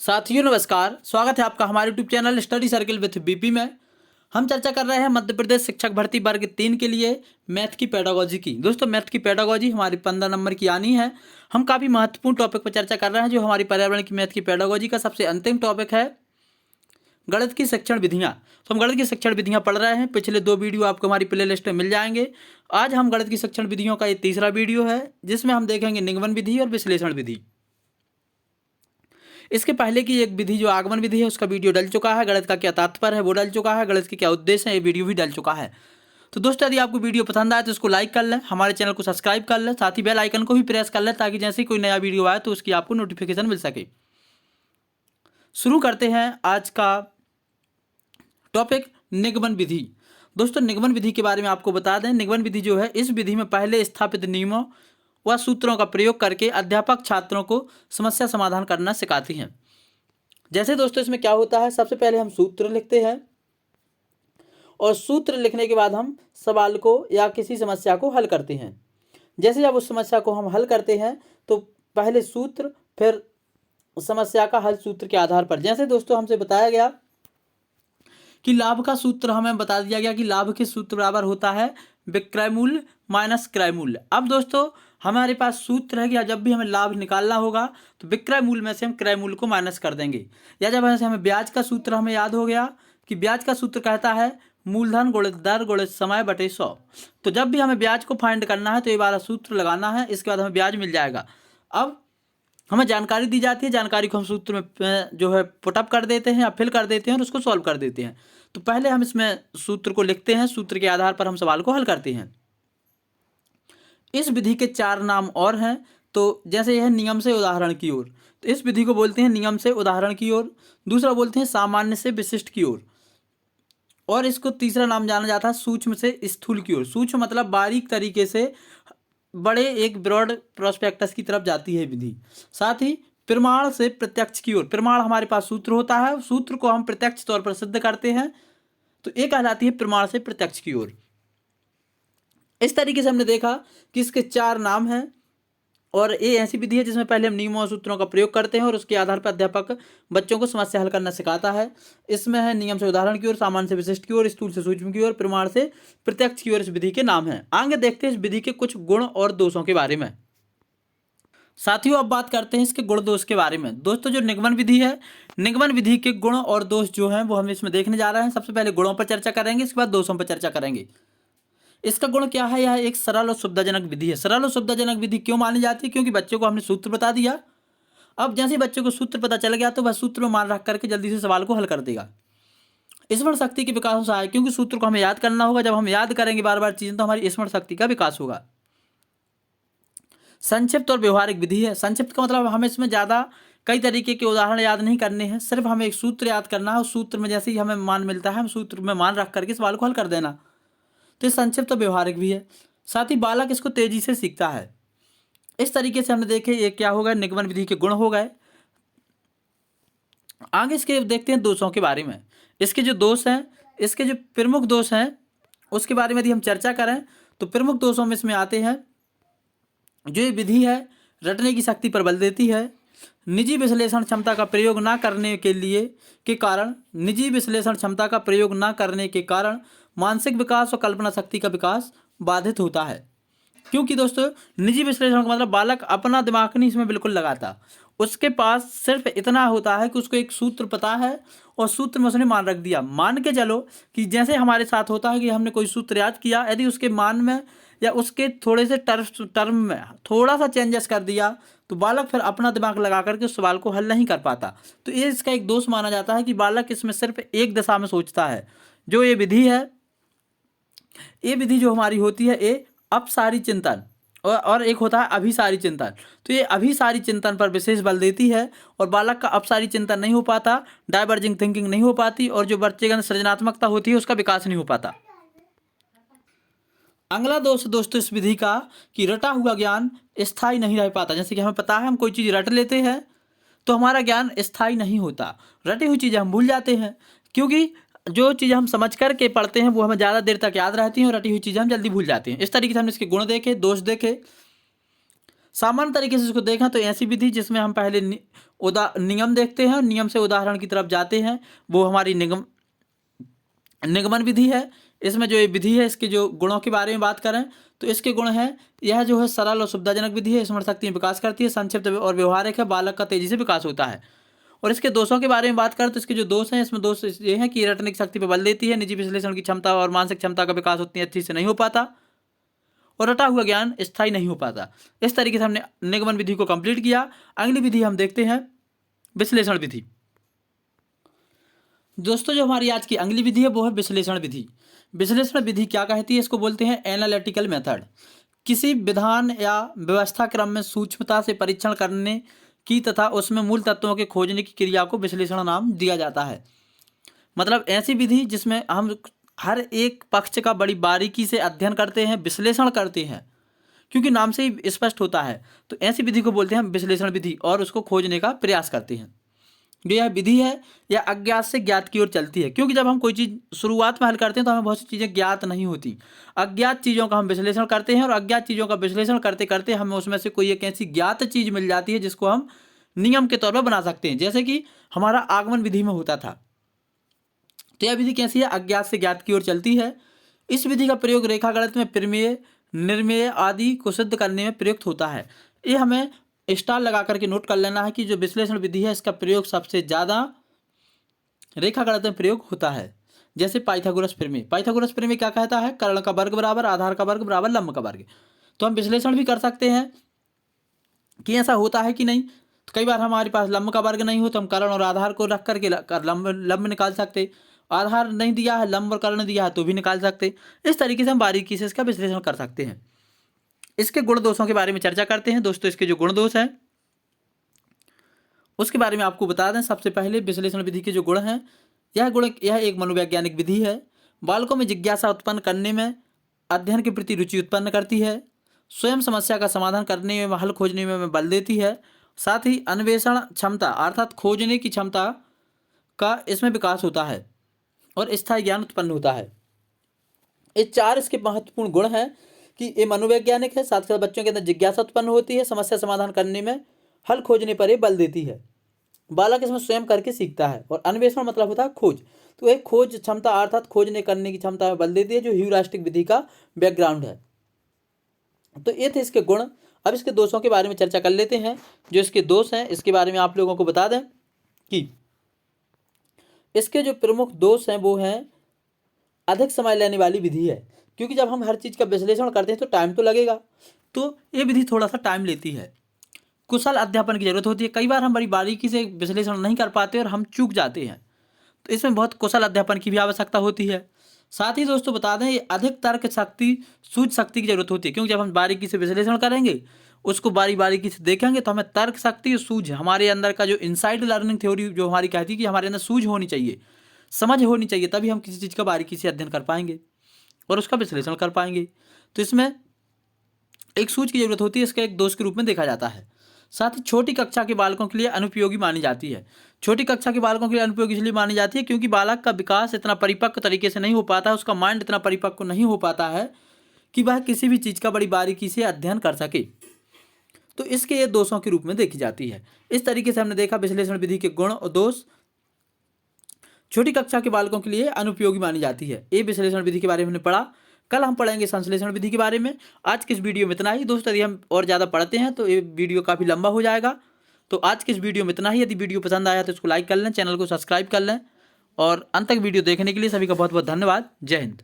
साथियों नमस्कार, स्वागत है आपका हमारे YouTube channel study circle with BP में। हम चर्चा कर रहे हैं मध्य प्रदेश शिक्षक भर्ती वर्ग 3 के लिए मैथ की पेडागोजी की। दोस्तों मैथ की पेडागोजी हमारी 15 नंबर की आनी है। हम काफ़ी महत्वपूर्ण टॉपिक पर चर्चा कर रहे हैं जो हमारी पर्यावरण की मैथ की पेडागोजी का सबसे अंतिम टॉपिक है गणित की शिक्षण विधियाँ। तो हम गणित की शिक्षण विधियाँ पढ़ रहे हैं। पिछले 2 वीडियो आपको हमारी प्ले लिस्ट में मिल जाएंगे। आज हम गणित की शिक्षण विधियों का ये तीसरा वीडियो है जिसमें हम देखेंगे निगमन विधि और विश्लेषण विधि। इसके पहले की एक विधि जो आगमन विधि है उसका वीडियो डल चुका है। गणित का क्या तात्पर्य है वो डल चुका है। गणित के क्या उद्देश्य है ये वीडियो भी डल चुका है। तो दोस्तों यदि आपको वीडियो पसंद आए तो इसको लाइक कर लें, हमारे चैनल को सब्सक्राइब कर लें, साथ ही बेल आइकन को भी प्रेस कर लें ताकि जैसे ही कोई नया वीडियो आए तो उसकी आपको नोटिफिकेशन मिल सके। शुरू करते हैं आज का टॉपिक निगमन विधि। दोस्तों निगमन विधि के बारे में आपको बता दें, निगमन विधि जो है इस विधि में पहले स्थापित नियमों व सूत्रों का प्रयोग करके अध्यापक छात्रों को समस्या समाधान करना सिखाती हैं। जैसे दोस्तों इसमें क्या होता है, सबसे पहले हम सूत्र लिखते हैं और सूत्र लिखने के बाद हम सवाल को या किसी समस्या को हल करते हैं। जैसे जब उस समस्या को हम हल करते हैं तो पहले सूत्र फिर समस्या का हल सूत्र के आधार पर। जैसे दोस्तों हमसे बताया गया कि लाभ का सूत्र हमें बता दिया गया कि लाभ के सूत्र बराबर होता है विक्रय मूल्य माइनस क्रय मूल्य। अब दोस्तों हमारे पास सूत्र है कि जब भी हमें लाभ निकालना होगा तो विक्रय मूल्य में से हम क्रय मूल्य को माइनस कर देंगे। या जब ऐसे हमें ब्याज का सूत्र हमें याद हो गया कि ब्याज का सूत्र कहता है मूलधन गुणित दर गुणित समय बटे 100। तो जब भी हमें ब्याज को फाइंड करना है तो ये वाला सूत्र लगाना है, इसके बाद हमें ब्याज मिल जाएगा। अब हमें जानकारी दी जाती है, जानकारी को हम सूत्र में जो है पुटअप कर देते हैं या फिल कर देते हैं और उसको सॉल्व कर देते हैं। तो पहले हम इसमें सूत्र को लिखते हैं, सूत्र के आधार पर हम सवाल को हल करते हैं। इस विधि के 4 नाम और हैं। तो जैसे यह नियम से उदाहरण की ओर, तो इस विधि को बोलते हैं नियम से उदाहरण की ओर। दूसरा बोलते हैं सामान्य से विशिष्ट की ओर, और इसको तीसरा नाम जाना जाता है सूक्ष्म से स्थूल की ओर। सूक्ष्म मतलब बारीक तरीके से बड़े एक ब्रॉड प्रोस्पेक्टस की तरफ जाती है विधि। साथ ही प्रमाण से प्रत्यक्ष की ओर, प्रमाण हमारे पास सूत्र होता है, सूत्र को हम प्रत्यक्ष तौर पर सिद्ध करते हैं तो ये कहलाती है प्रमाण से प्रत्यक्ष की ओर। इस तरीके से हमने देखा कि इसके 4 नाम हैं और ये ऐसी विधि है जिसमें पहले हम नियमों और सूत्रों का प्रयोग करते हैं और उसके आधार पर अध्यापक बच्चों को समस्या हल करना सिखाता है। इसमें है नियम से उदाहरण की ओर, सामान्य से विशिष्ट की ओर, स्थूल से सूक्ष्म की ओर, प्रमाण से प्रत्यक्ष की ओर इस विधि के नाम हैं। आगे देखते हैं इस विधि के कुछ गुण और दोषों के बारे में। साथियों अब बात करते हैं इसके गुण दोष के बारे में। दोस्तों जो निगमन विधि है, निगमन विधि के गुण और दोष जो हैं वो हम इसमें देखने जा रहे हैं। सबसे पहले गुणों पर चर्चा करेंगे, इसके बाद दोषों पर चर्चा करेंगे। इसका गुण क्या है, यह एक सरल और सुविधाजनक विधि है। सरल और सुविधाजनक विधि क्यों मानी जाती है? क्योंकि बच्चों को हमने सूत्र बता दिया। अब जैसे बच्चों को सूत्र पता चल गया तो वह सूत्र में मान रख करके जल्दी से सवाल को हल कर देगा। स्मरण शक्ति के विकास में सहायक, क्योंकि सूत्र को हमें याद करना होगा। जब हम याद करेंगे बार बार चीजें तो हमारी स्मरण शक्ति का विकास होगा। संक्षिप्त और व्यवहारिक विधि है। संक्षिप्त का मतलब हमें इसमें ज़्यादा कई तरीके के उदाहरण याद नहीं करने हैं, सिर्फ हमें एक सूत्र याद करना है। उस सूत्र में जैसे ही हमें मान मिलता है हम सूत्र में मान रख करके सवाल को हल कर देना। तो ये संक्षिप्त और व्यवहारिक भी है। साथ ही बालक इसको तेजी से सीखता है। इस तरीके से हमने देखे ये क्या होगा, निगमन विधि के गुण हो गए। आगे इसके देखते हैं दोषों के बारे में। इसके जो दोष हैं, इसके जो प्रमुख दोष हैं उसके बारे में यदि हम चर्चा करें तो प्रमुख दोषों में इसमें आते हैं जो ये विधि है रटने की शक्ति पर बल देती है। निजी विश्लेषण क्षमता का प्रयोग ना करने के कारण निजी विश्लेषण क्षमता का प्रयोग ना करने के कारण मानसिक विकास और कल्पना शक्ति का विकास बाधित होता है। क्योंकि दोस्तों निजी विश्लेषण का मतलब बालक अपना दिमाग नहीं इसमें बिल्कुल लगाता, उसके पास सिर्फ इतना होता है कि उसको एक सूत्र पता है और सूत्र में उसने मान रख दिया। मान के चलो कि जैसे हमारे साथ होता है कि हमने कोई सूत्र याद किया, यदि उसके मान में या उसके थोड़े से टर्म में थोड़ा सा चेंजेस कर दिया तो बालक फिर अपना दिमाग लगा करके उस सवाल को हल नहीं कर पाता। तो ये इसका एक दोष माना जाता है कि बालक इसमें सिर्फ एक दिशा में सोचता है। जो ये विधि है, ये विधि जो हमारी होती है ये अपसारी चिंतन और एक होता है अभिसारी चिंतन। तो ये अभिसारी चिंतन पर विशेष बल देती है और बालक का अपसारी चिंतन नहीं हो पाता, डाइवर्जिंग थिंकिंग नहीं हो पाती और जो बच्चे के अंदर सृजनात्मकता होती है उसका विकास नहीं हो पाता। अगला दोष दोस्तों इस विधि का कि रटा हुआ ज्ञान स्थायी नहीं रह पाता। जैसे कि हमें पता है हम कोई चीज़ रट लेते हैं तो हमारा ज्ञान स्थायी नहीं होता, रटी हुई चीज़ें हम भूल जाते हैं। क्योंकि जो चीज़ हम समझ करके पढ़ते हैं वो हमें ज़्यादा देर तक याद रहती हैं और रटी हुई चीज़ें हम जल्दी भूल जाते हैं। इस तरीके से हमने इसके गुण देखे, दोष देखे। सामान्य तरीके से इसको देखें तो ऐसी विधि जिसमें हम पहले नियम देखते हैं और नियम से उदाहरण की तरफ जाते हैं, वो हमारी निगमन विधि है। इसमें जो ये विधि है, इसके जो गुणों के बारे में बात करें तो इसके गुण हैं, यह जो है सरल और सुविधाजनक विधि है, स्मरण शक्ति में विकास करती है, संक्षिप्त और व्यवहारिक है, बालक का तेजी से विकास होता है। और इसके दोषों के बारे में बात करें तो इसके जो दोष हैं, इसमें दोष ये हैं कि रटने की शक्ति पर बल देती है, निजी विश्लेषण की क्षमता और मानसिक क्षमता का विकास उतनी अच्छी से नहीं हो पाता, और रटा हुआ ज्ञान स्थायी नहीं हो पाता। इस तरीके से हमने निगमन विधि को कंप्लीट किया। अगली विधि हम देखते हैं विश्लेषण विधि। दोस्तों जो हमारी आज की अगली विधि है वो है विश्लेषण विधि। विश्लेषण विधि क्या कहती है? इसको बोलते हैं एनालिटिकल मेथड। किसी विधान या व्यवस्था क्रम में सूक्ष्मता से परीक्षण करने की तथा उसमें मूल तत्वों के खोजने की क्रिया को विश्लेषण नाम दिया जाता है। मतलब ऐसी विधि जिसमें हम हर एक पक्ष का बड़ी बारीकी से अध्ययन करते हैं, विश्लेषण करते हैं, क्योंकि नाम से ही स्पष्ट होता है। तो ऐसी विधि को बोलते हैं विश्लेषण विधि, और उसको खोजने का प्रयास करते हैं। जो यह विधि है यह अज्ञात से ज्ञात की ओर चलती है, क्योंकि जब हम कोई चीज़ शुरुआत में हल करते हैं तो हमें बहुत सी चीज़ें ज्ञात नहीं होती। अज्ञात चीज़ों का हम विश्लेषण करते हैं और अज्ञात चीज़ों का विश्लेषण करते करते हमें उसमें से कोई एक ऐसी ज्ञात चीज़ मिल जाती है जिसको हम नियम के तौर पर बना सकते हैं। जैसे कि हमारा आगमन विधि में होता था। तो यह विधि कैसी है? अज्ञात से ज्ञात की ओर चलती है। इस विधि का प्रयोग रेखागणित में प्रमेय, निर्मेय आदि को सिद्ध करने में प्रयुक्त होता है। ये हमें स्टार लगा करके नोट कर लेना है कि जो विश्लेषण विधि है इसका प्रयोग सबसे ज़्यादा रेखागणित में प्रयोग होता है। जैसे पाइथागोरस प्रमेय। पाइथागोरस प्रमेय क्या कहता है? कर्ण का वर्ग बराबर आधार का वर्ग बराबर लंब का वर्ग। तो हम विश्लेषण भी कर सकते हैं कि ऐसा होता है कि नहीं। तो कई बार हमारे पास लंब का वर्ग नहीं हो तो हम कर्ण और आधार को रख करके लंब निकाल सकते। आधार नहीं दिया है, लंब और कर्ण दिया है तो भी निकाल सकते। इस तरीके से हम बारीकी से इसका विश्लेषण कर सकते हैं। इसके गुण दोषों के बारे में चर्चा करते हैं। दोस्तों इसके जो गुण दोष हैं उसके बारे में आपको बता दें। सबसे पहले विश्लेषण विधि के जो गुण हैं, यह एक मनोवैज्ञानिक विधि है। बालकों में जिज्ञासा उत्पन्न करने में, अध्ययन के प्रति रुचि उत्पन्न करती है, स्वयं समस्या का समाधान करने में, हल खोजने में बल देती है। साथ ही अन्वेषण क्षमता अर्थात खोजने की क्षमता का इसमें विकास होता है और स्थायी ज्ञान उत्पन्न होता है। ये चार इसके महत्वपूर्ण गुण हैं कि ये मनोवैज्ञानिक है, साथ साथ बच्चों के अंदर जिज्ञासा उत्पन्न होती है, समस्या समाधान करने में, हल खोजने पर ये बल देती है, बालक इसमें स्वयं करके सीखता है, और अन्वेषण मतलब होता है खोज। तो एक खोज क्षमता अर्थात खोजने करने की क्षमता में बल देती है, जो ह्यूरिस्टिक विधि का बैकग्राउंड है। तो ये थे इसके गुण। अब इसके दोषों के बारे में चर्चा कर लेते हैं। जो इसके दोष हैं इसके बारे में आप लोगों को बता दें कि इसके जो प्रमुख दोष हैं वो हैं अधिक समय लेने वाली विधि है, क्योंकि जब हम हर चीज़ का विश्लेषण करते हैं तो टाइम तो लगेगा, तो ये विधि थोड़ा सा टाइम लेती है। कुशल अध्यापन की जरूरत होती है। कई बार हम बड़ी बारीकी से विश्लेषण नहीं कर पाते और हम चूक जाते हैं, तो इसमें बहुत कुशल अध्यापन की भी आवश्यकता होती है। साथ ही दोस्तों बता दें, ये अधिक तर्क शक्ति, सूझ शक्ति की जरूरत होती है, क्योंकि जब हम बारीकी से विश्लेषण करेंगे, उसको बारीकी से देखेंगे, तो हमें तर्क शक्ति और सूझ, हमारे अंदर का जो इनसाइड लर्निंग थ्योरी जो हमारी कहती है कि हमारे अंदर सूझ होनी चाहिए, समझ होनी चाहिए, तभी हम किसी चीज़ का बारीकी से अध्ययन कर पाएंगे और उसका विश्लेषण कर पाएंगे। तो इसमें एक सूझ की जरूरत होती है, इसका एक दोष के रूप में देखा जाता है। साथ ही छोटी कक्षा के बालकों के लिए अनुपयोगी मानी जाती है। छोटी कक्षा के बालकों के लिए अनुपयोगी इसलिए मानी जाती है क्योंकि बालक का विकास इतना परिपक्व तरीके से नहीं हो पाता है, उसका माइंड इतना परिपक्व नहीं हो पाता है कि वह किसी भी चीज़ का बड़ी बारीकी से अध्ययन कर सके। तो इसके ये दोषों के रूप में देखी जाती है। इस तरीके से हमने देखा विश्लेषण विधि के गुण और दोष। छोटी कक्षा के बालकों के लिए अनुपयोगी मानी जाती है। ये विश्लेषण विधि के बारे में हमने पढ़ा। कल हम पढ़ेंगे संश्लेषण विधि के बारे में। आज की इस वीडियो में इतना ही दोस्तों। यदि हम और ज़्यादा पढ़ते हैं तो ये वीडियो काफ़ी लंबा हो जाएगा। तो आज की इस वीडियो में इतना ही। यदि वीडियो पसंद आया तो इसको लाइक कर लें, चैनल को सब्सक्राइब कर लें, और अंत तक वीडियो देखने के लिए सभी का बहुत बहुत धन्यवाद। जय हिंद।